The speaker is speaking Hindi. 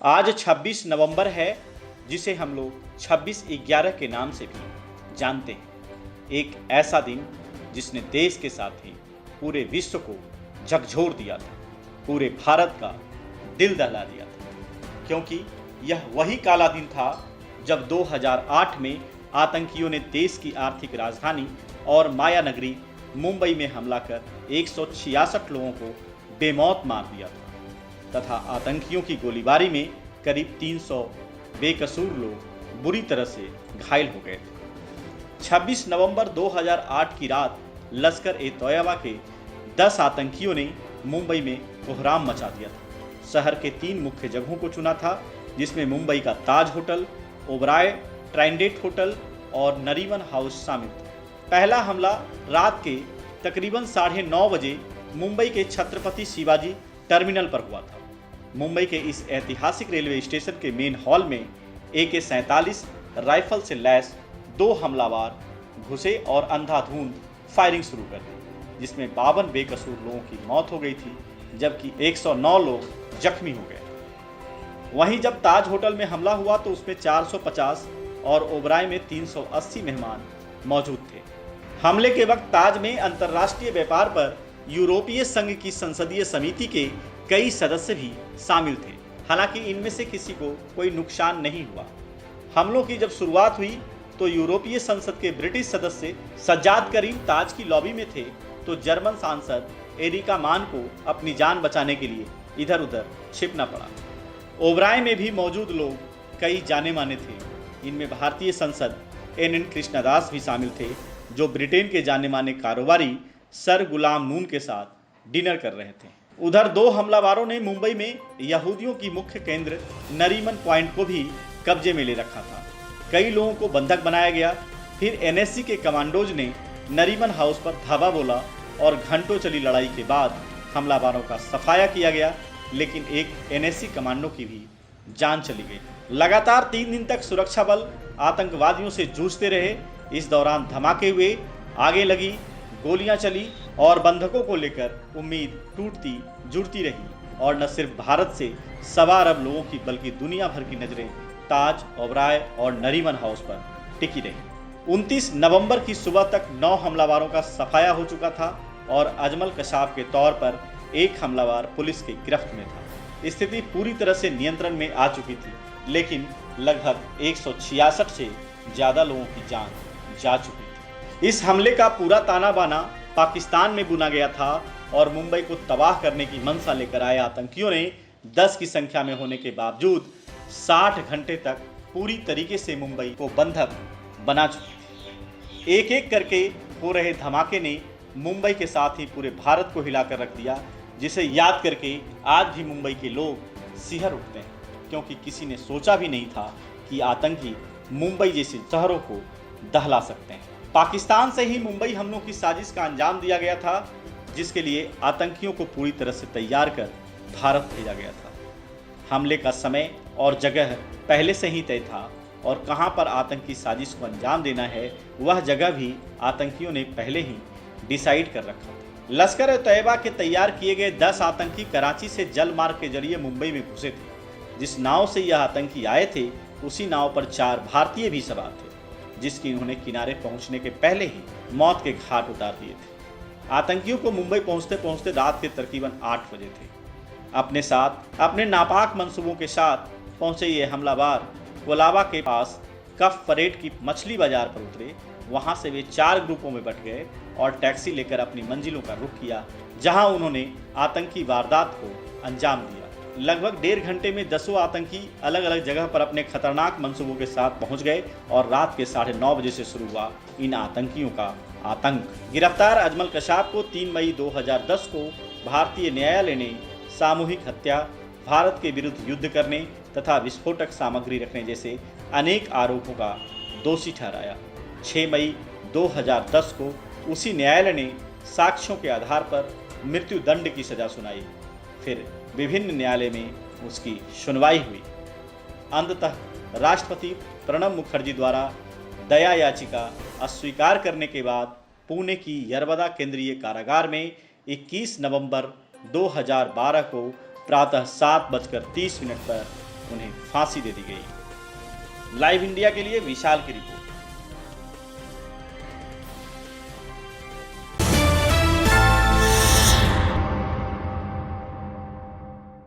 आज 26 नवंबर है, जिसे हम लोग 26/11 के नाम से भी जानते हैं। एक ऐसा दिन जिसने देश के साथ ही पूरे विश्व को झकझोर दिया था, पूरे भारत का दिल दहला दिया था, क्योंकि यह वही काला दिन था जब 2008 में आतंकियों ने देश की आर्थिक राजधानी और माया नगरी मुंबई में हमला कर 166 लोगों को बेमौत मार दिया था तथा आतंकियों की गोलीबारी में करीब 300 बेकसूर लोग बुरी तरह से घायल हो गए थे। 26 नवंबर 2008 की रात लश्कर-ए-तोयबा के 10 आतंकियों ने मुंबई में कोहराम मचा दिया था। शहर के 3 मुख्य जगहों को चुना था, जिसमें मुंबई का ताज होटल, ओबराय ट्राइडेंट होटल और नरीमन हाउस शामिल था। पहला हमला रात के तकरीबन 9:30 बजे मुंबई के छत्रपति शिवाजी टर्मिनल पर हुआ था। मुंबई के इस ऐतिहासिक रेलवे स्टेशन के मेन हॉल में AK-47 राइफल से लैस 2 हमलावर घुसे और अंधाधुंध फायरिंग शुरू कर दी, जिसमें 52 बेकसूर लोगों की मौत हो गई थी, जबकि 109 लोग जख्मी हो गए। वहीं जब ताज होटल में हमला हुआ तो उसमें 450 और ओबराय में 380 मेहमान मौजूद थे। हमले के वक्त ताज में अंतर्राष्ट्रीय व्यापार पर यूरोपीय संघ की संसदीय समिति के कई सदस्य भी शामिल थे। हालांकि इनमें से किसी को कोई नुकसान नहीं हुआ। हमलों की जब शुरुआत हुई तो यूरोपीय संसद के ब्रिटिश सदस्य सज्जाद करीम ताज की लॉबी में थे, तो जर्मन सांसद एरिका मान को अपनी जान बचाने के लिए इधर उधर छिपना पड़ा। ओबराय में भी मौजूद लोग कई जाने माने थे। इनमें भारतीय सांसद NN कृष्णदास भी शामिल थे, जो ब्रिटेन के जाने माने कारोबारी सर गुलाम नून के साथ डिनर कर रहे थे। उधर 2 हमलावरों ने मुंबई में यहूदियों की मुख्य केंद्र नरीमन पॉइंट को भी कब्जे में ले रखा था। कई लोगों को बंधक बनाया गया। फिर NSC के कमांडोज ने नरीमन हाउस पर धावा बोला और घंटों चली लड़ाई के बाद हमलावरों का सफाया किया गया, लेकिन एक NSC कमांडो की भी जान चली गई। लगातार 3 दिन तक सुरक्षा बल आतंकवादियों से जूझते रहे। इस दौरान धमाके हुए, आगे लगी, गोलियां चली और बंधकों को लेकर उम्मीद टूटती जुड़ती रही। और न सिर्फ भारत से 1.25 अरब लोगों की बल्कि दुनिया भर की नजरें ताज, ओबराय और नरीमन हाउस पर टिकी रही। 29 नवंबर की सुबह तक 9 हमलावरों का सफाया हो चुका था और अजमल कशाफ के तौर पर एक हमलावर पुलिस की गिरफ्त में था। स्थिति पूरी तरह से नियंत्रण में आ चुकी थी, लेकिन लगभग 166 से ज्यादा लोगों की जान जा चुकी थी। इस हमले का पूरा ताना बाना पाकिस्तान में बुना गया था और मुंबई को तबाह करने की मंशा लेकर आए आतंकियों ने 10 की संख्या में होने के बावजूद 60 घंटे तक पूरी तरीके से मुंबई को बंधक बना चुके थे। एक एक करके हो रहे धमाके ने मुंबई के साथ ही पूरे भारत को हिलाकर रख दिया, जिसे याद करके आज भी मुंबई के लोग सिहर उठते हैं, क्योंकि किसी ने सोचा भी नहीं था कि आतंकी मुंबई जैसे शहरों को दहला सकते हैं। पाकिस्तान से ही मुंबई हमलों की साजिश का अंजाम दिया गया था, जिसके लिए आतंकियों को पूरी तरह से तैयार कर भारत भेजा गया था। हमले का समय और जगह पहले से ही तय था और कहां पर आतंकी साजिश को अंजाम देना है, वह जगह भी आतंकियों ने पहले ही डिसाइड कर रखा था। लश्कर-ए-तोयबा के तैयार किए गए 10 आतंकी कराची से जल मार्ग के जरिए मुंबई में घुसे थे। जिस नाव से यह आतंकी आए थे, उसी नाव पर 4 भारतीय भी सवार थे, जिसकी उन्होंने किनारे पहुंचने के पहले ही मौत के घाट उतार दिए थे। आतंकियों को मुंबई पहुंचते पहुंचते रात के तकरीबन 8 बजे थे। अपने साथ अपने नापाक मंसूबों के साथ पहुंचे ये हमलावर कोलाबा के पास कफ परेड की मछली बाजार पर उतरे। वहां से वे 4 ग्रुपों में बंट गए और टैक्सी लेकर अपनी मंजिलों का रुख किया, जहां उन्होंने आतंकी वारदात को अंजाम दिया। लगभग 1.5 घंटे में 10 आतंकी अलग अलग जगह पर अपने खतरनाक मंसूबों के साथ पहुंच गए और रात के 9:30 बजे से शुरू हुआ इन आतंकियों का आतंक। गिरफ्तार अजमल कशाफ को 3 मई 2010 को भारतीय न्यायालय ने सामूहिक हत्या, भारत के विरुद्ध युद्ध करने तथा विस्फोटक सामग्री रखने जैसे अनेक आरोपों का दोषी ठहराया। 6 मई 2010 को उसी न्यायालय ने साक्ष्यों के आधार पर मृत्यु दंड की सजा सुनाई। फिर विभिन्न न्यायालय में उसकी सुनवाई हुई। अंततः राष्ट्रपति प्रणब मुखर्जी द्वारा दया याचिका अस्वीकार करने के बाद पुणे की यरवदा केंद्रीय कारागार में 21 नवंबर 2012 को प्रातः 7:30 पर उन्हें फांसी दे दी गई। लाइव इंडिया के लिए विशाल की रिपोर्ट।